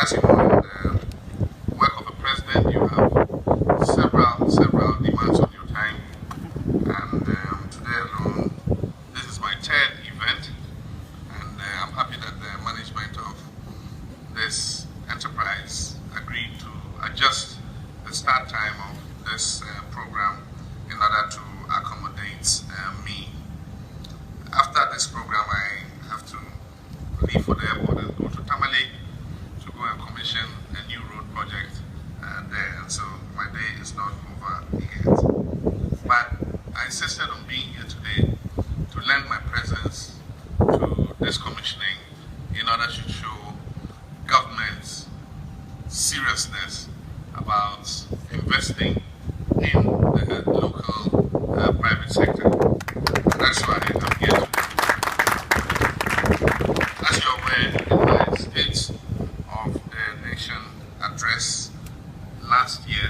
as you know, in the work of a president, you have several demands on your time. And today alone, this is my third event, and I'm happy that the management of this enterprise agreed to adjust the start time of this program in order to accommodate me. After this program, I have to leave for the airport and go to Tamale to go and commission a new road project there, and so my day is not over yet. But I insisted on being here today to lend my presence to this commissioning in order to show government's seriousness about investing in the local private sector. That's why I'm here today. As you're aware, in my State of the Nation address last year,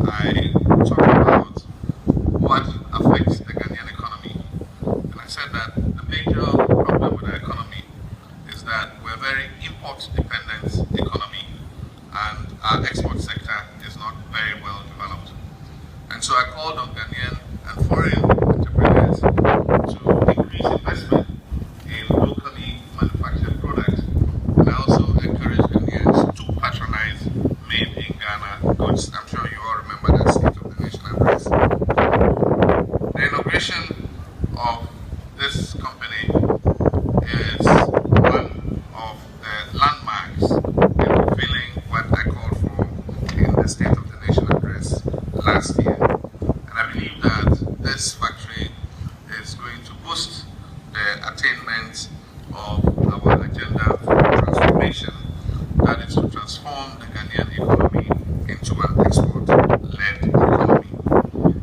I talked about what affects the Ghanaian economy. And I said that the major problem with the economy is that we're a very import-dependent economy, and our export sector is not very well developed. And so I called on Ghanaian and foreign entrepreneurs to increase investment in locally manufactured products, and I also encourage Ghanaians to patronize made in Ghana goods. I'm sure you all remember that State of the Nation address. The inauguration of this company is one of the landmarks in fulfilling what I called for in the State of the Nation address last year. And I believe that this factory is going to boost the attainment of our agenda for transformation, that is to transform the Ghanaian economy into an export-led economy.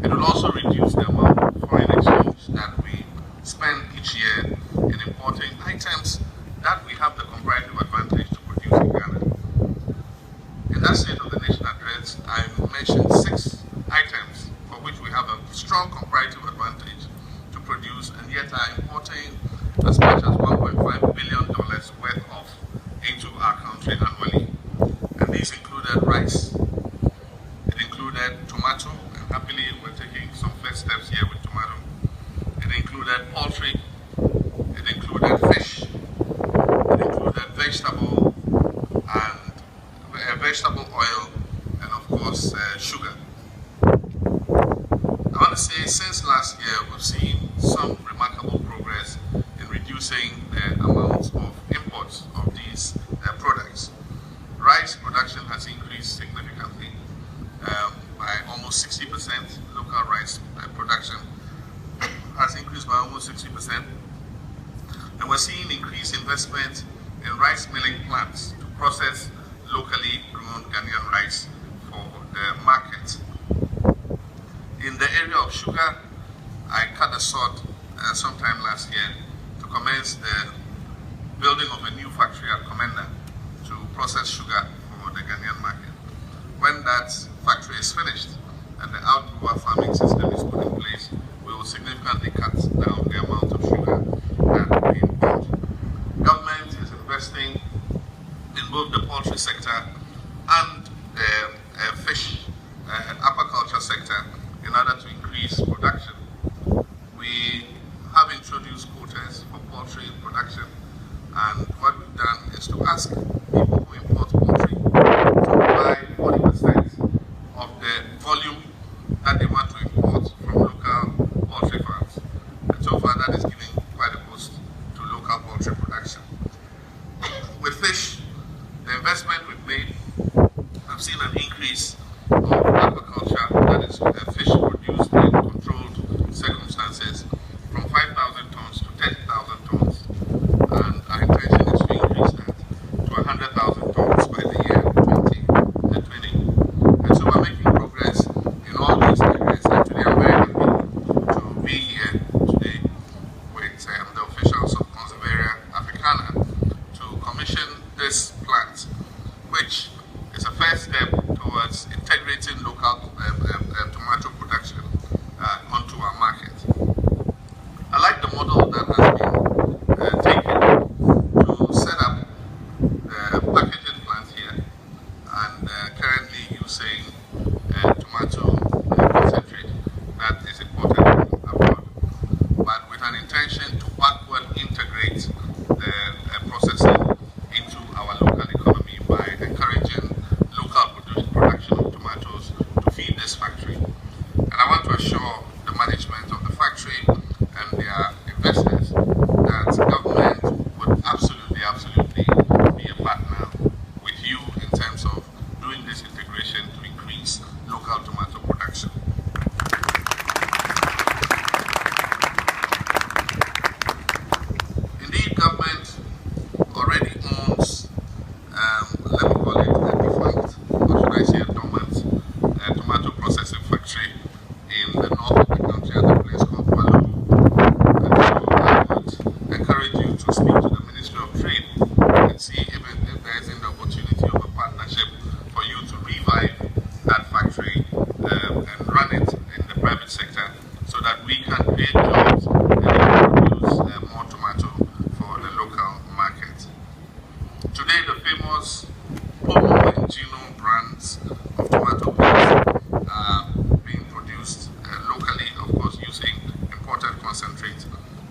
It will also reduce the amount of foreign exchange that we spend each year in importing items that we have the comparative advantage to produce in Ghana. In that State of the Nation address, I mentioned 6 items for which we have a strong comparative advantage to produce, and yet are importing as much as $1.5 billion worth of into our country annually. And these included rice, it included tomato, and happily we're taking some first steps here with tomato. It included poultry, it included fish, it included vegetable oil, and of course sugar. I want to say since last year we've seen some remarkable progress in reducing the amount of imports of these products. Rice production has increased significantly by almost 60%. Local rice production has increased by almost 60%. And we're seeing increased investment in rice milling plants to process locally grown Ghanaian rice for the market. In the area of sugar, I cut the sod sometime last year to commence the building of a new factory at Commander to process sugar for the Ghanaian market. When that factory is finished and the outdoor farming system is put in place, we will significantly cut down the amount of sugar that we import. Government is investing in both the poultry sector and the fish and aquaculture sector in order to increase production. We have introduced quotas for poultry production, and what we've done is to ask people who import poultry to buy 40% of the volume that they want to import from local poultry farms. And so far that is giving quite a boost to local poultry production. With fish, the investment we've made, I've seen an increase of aquaculture, that is fish produced in controlled circumstances, from 5,000 tons to 10,000 tons. And our intention is to increase that to 100,000 tons by the year 2020. And so we're making progress in all these areas. And today I'm very happy to be here today with the officials of Conservaria Africana to commission this plant, which is a first step towards integrating local tomato production onto our market. I like the model that has been taken to set up the because Pomo and Gino brands of tomato paste are being produced locally, of course, using imported concentrate.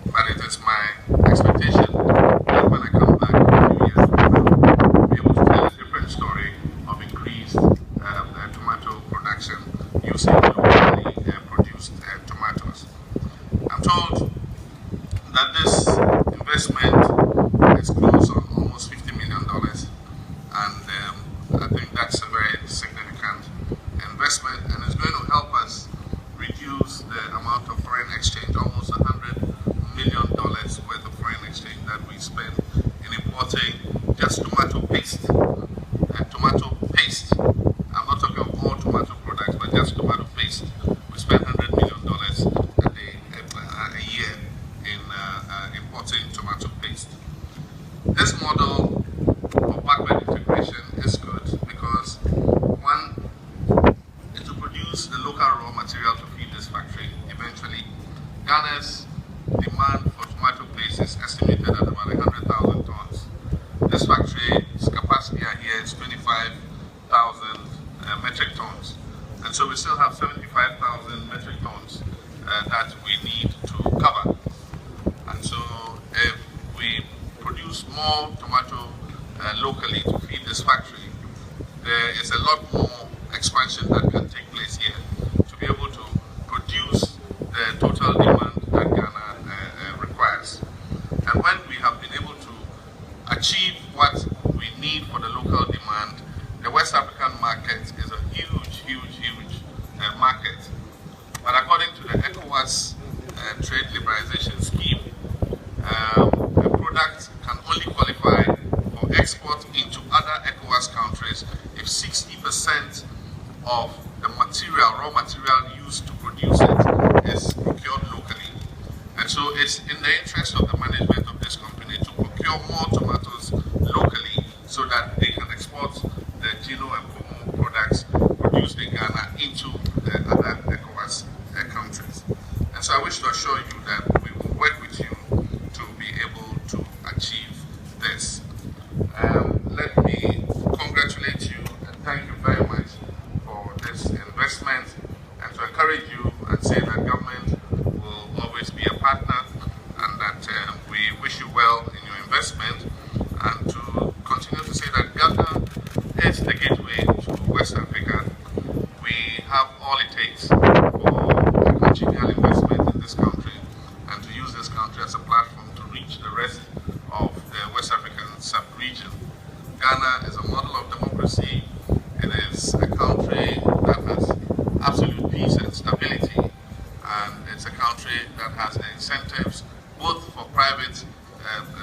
But it is my expectation that when I come back in a few years from now, we'll be able to tell a different story of increased tomato production using locally produced tomatoes. I'm told that this investment is close on almost $50 million, and I think that's a very significant investment, and it's going to help us reduce the amount of foreign exchange, almost $100 million worth of foreign exchange that we spend in importing just tomato paste. Tomato paste. I'm not talking of all tomato products, but just tomato paste. We spend $100 million a year in importing tomato paste. This model of backward integration is good because, one, it will produce the local raw material to feed this factory eventually. Ghana's demand for tomato paste is estimated at about 100,000 tons. This factory's capacity here is 25,000 metric tons. And so we still have 75,000 metric tons that we need to cover. And so if we produce more tomato locally to feed this factory, there is a lot more expansion that can take place here to be able to produce the total demand that Ghana requires. And when we have been able to achieve what we need for the local demand, the West African market is a huge, huge, huge market. But according to the ECOWAS trade liberalization scheme, a product can only qualify for export into other ECOWAS countries if 60% of the raw material used to produce it is procured locally. And so it's in the interest of the management of this company to procure more tomatoes locally so that they can export the Gino and Pomo products produced in Ghana into the other ECOWAS countries. And so I wish to assure you that we will work with you to be able to achieve this. Let me congratulate you and thank you very much for this investment, and to encourage you and say that government will always be a partner, and that we wish you well in your investment, and to continue to say that Ghana is the gateway to West Africa. We have all it takes for a congenial investment in this country, and to use this country as a platform to reach the rest of the West African sub-region. Ghana is a model of democracy. It is a country that has absolute peace and stability, and it's a country that has the incentives both for private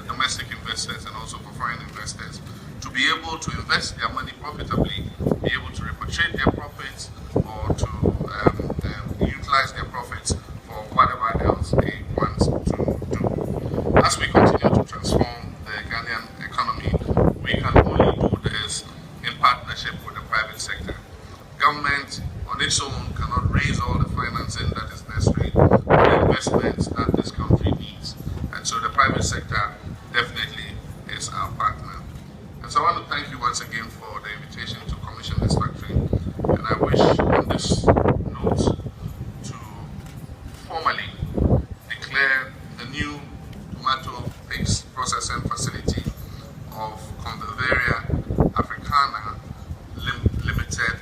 domestic investors and also for foreign investors to be able to invest their money profitably, be able to repatriate their profits, or to utilize their profits for whatever else they want to do. As we continue to transform the Ghanaian economy, we can only do this in partnership with the private sector. Government on its own cannot raise all the financing that is necessary for the investments that this country needs. And so the private sector definitely is our partner. And so I want to thank you once again for the invitation to commission this factory. And I wish on this note to formally declare the new tomato paste processing facility of Conservaria Africana Limited,